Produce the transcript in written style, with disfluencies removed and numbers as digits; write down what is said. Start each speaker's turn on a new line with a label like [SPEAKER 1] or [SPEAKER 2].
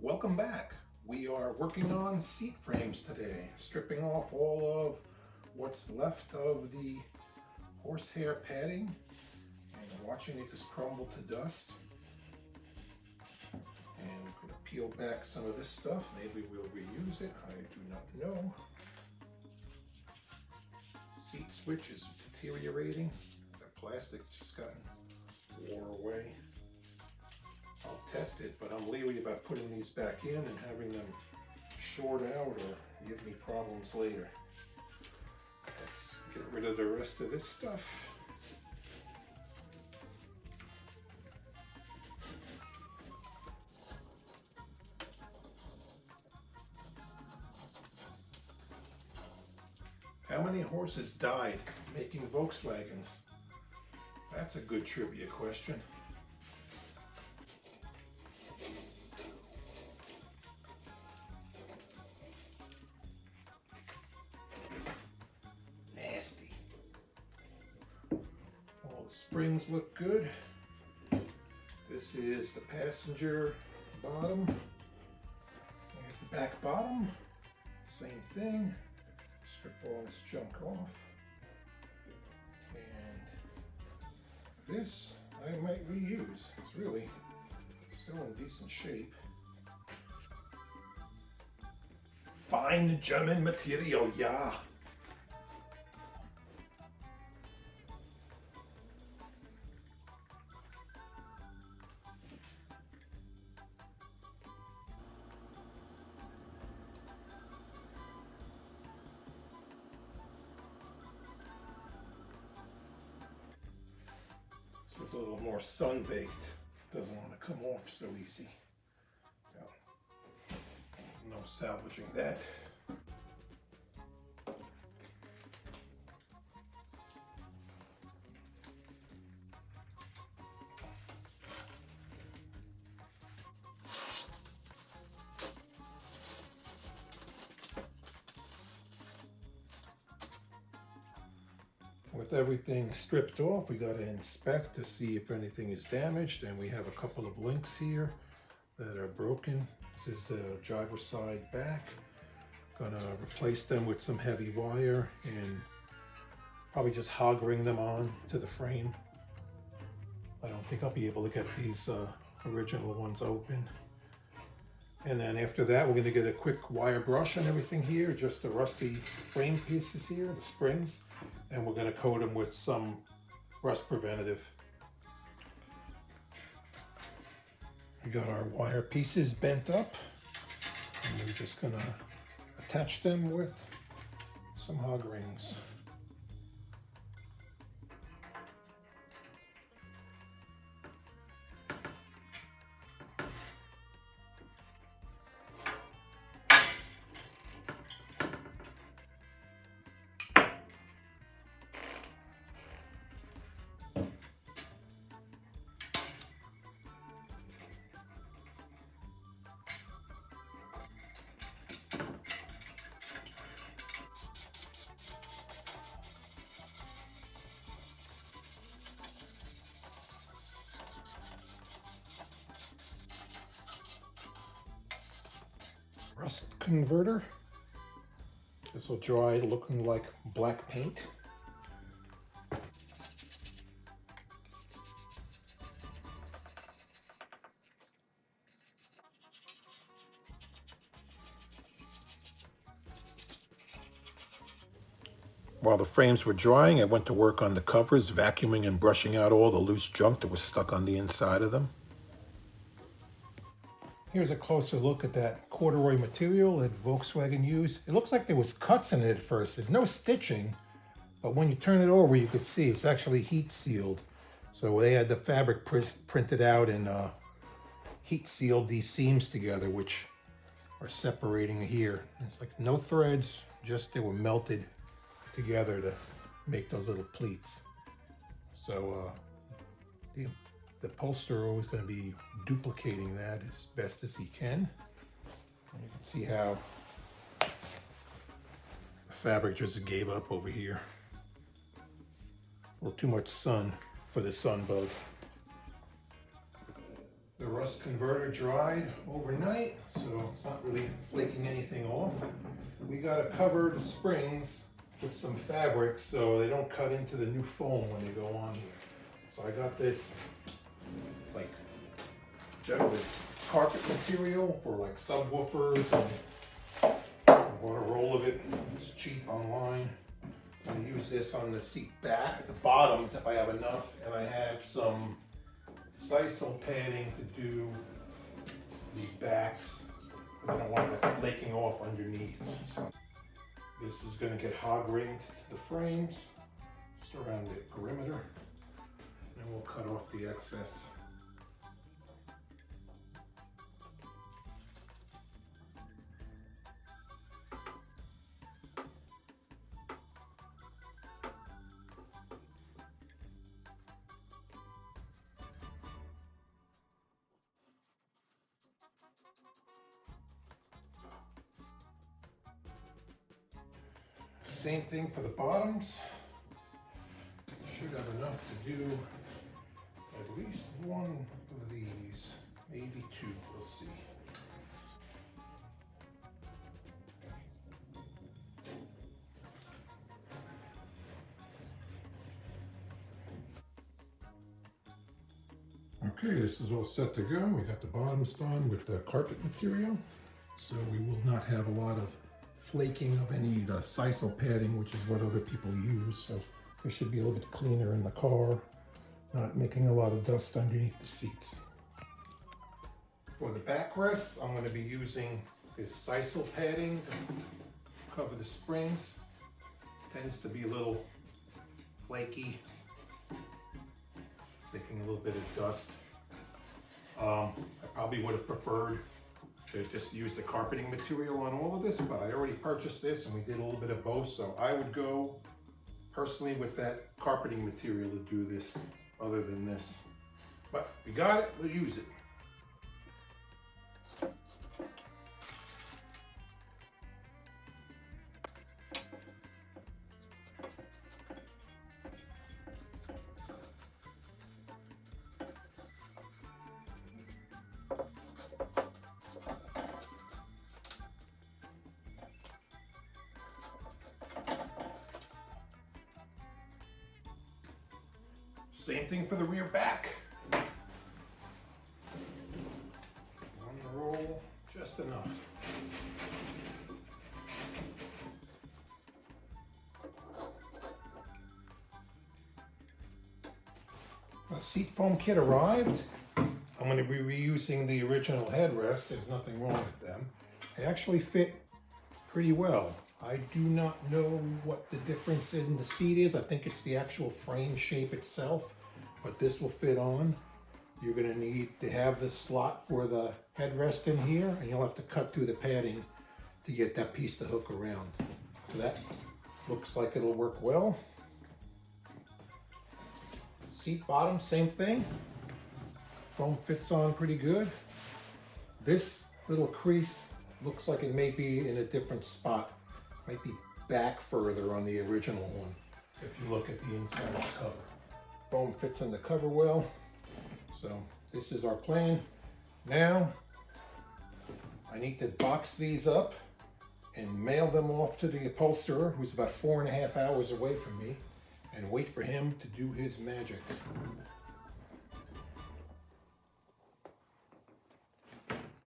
[SPEAKER 1] Welcome back. We are working on seat frames today, stripping off all of what's left of the horsehair padding and watching it just crumble to dust. And we're going to peel back some of this stuff. Maybe we'll reuse it. I do not know. Seat switch is deteriorating. The plastic just gotten wore away. I'll test it, but I'm leery about putting these back in and having them short out or give me problems later. Let's get rid of the rest of this stuff. How many horses died making Volkswagens? That's a good trivia question. Nasty. All the springs look good. This is the passenger bottom. Here's the back bottom. Same thing. Strip all this junk off. And this I might reuse. It's really still in decent shape. Fine German material, yeah. It's a little more sun-baked. Doesn't want to come off so easy. No salvaging that. With everything stripped off, we got to inspect to see if anything is damaged, and we have a couple of links here that are broken. This is the driver's side back. Gonna replace them with some heavy wire and probably just hog ring them on to the frame. I don't think I'll be able to get these original ones open. And then after that, we're gonna get a quick wire brush on everything here, just the rusty frame pieces here, the springs, and we're gonna coat them with some rust preventative. We got our wire pieces bent up, and we're just gonna attach them with some hog rings. Rust converter. This will dry looking like black paint. While the frames were drying, I went to work on the covers, vacuuming and brushing out all the loose junk that was stuck on the inside of them. Here's a closer look at that corduroy material that Volkswagen used. It looks like there was cuts in it at first. There's no stitching, but when you turn it over, you could see it's actually heat sealed. So they had the fabric printed out and heat sealed these seams together, which are separating here. It's like no threads, just they were melted together to make those little pleats. So the upholsterer is going to be duplicating that as best as he can. And you can see how the fabric just gave up over here. A little too much sun for the Sunbug. The rust converter dried overnight, so it's not really flaking anything off. We gotta cover the springs with some fabric so they don't cut into the new foam when they go on here. So I got this, it's like generally carpet material for like subwoofers, and I bought a roll of it. It's cheap online. I'm gonna use this on the seat back, the bottoms if I have enough, and I have some sisal padding to do the backs because I don't want that flaking off underneath. So this is going to get hog ringed to the frames just around the perimeter, and we'll cut off the excess. Same thing for the bottoms. Should have enough to do at least one of these, maybe two, we'll see. Okay, this is all set to go. We got the bottoms done with the carpet material, so we will not have a lot of flaking of any sisal padding, which is what other people use. So it should be a little bit cleaner in the car, not making a lot of dust underneath the seats. For the backrests, I'm going to be using this sisal padding to cover the springs. Tends to be a little flaky, making a little bit of dust. I probably would have preferred to just use the carpeting material on all of this, but I already purchased this and we did a little bit of both, so I would go personally with that carpeting material to do this other than this. But we got it, we'll use it. Same thing for the rear back. One roll, just enough. The seat foam kit arrived. I'm going to be reusing the original headrests. There's nothing wrong with them. They actually fit pretty well. I do not know what the difference in the seat is. I think it's the actual frame shape itself, but this will fit on. You're going to need to have the slot for the headrest in here, and you'll have to cut through the padding to get that piece to hook around. So that looks like it'll work well. Seat bottom, same thing. Foam fits on pretty good. This little crease looks like it may be in a different spot. Might be back further on the original one if you look at the inside of the cover. Foam fits in the cover well. So this is our plan. Now I need to box these up and mail them off to the upholsterer, who's about 4.5 hours away from me, and wait for him to do his magic.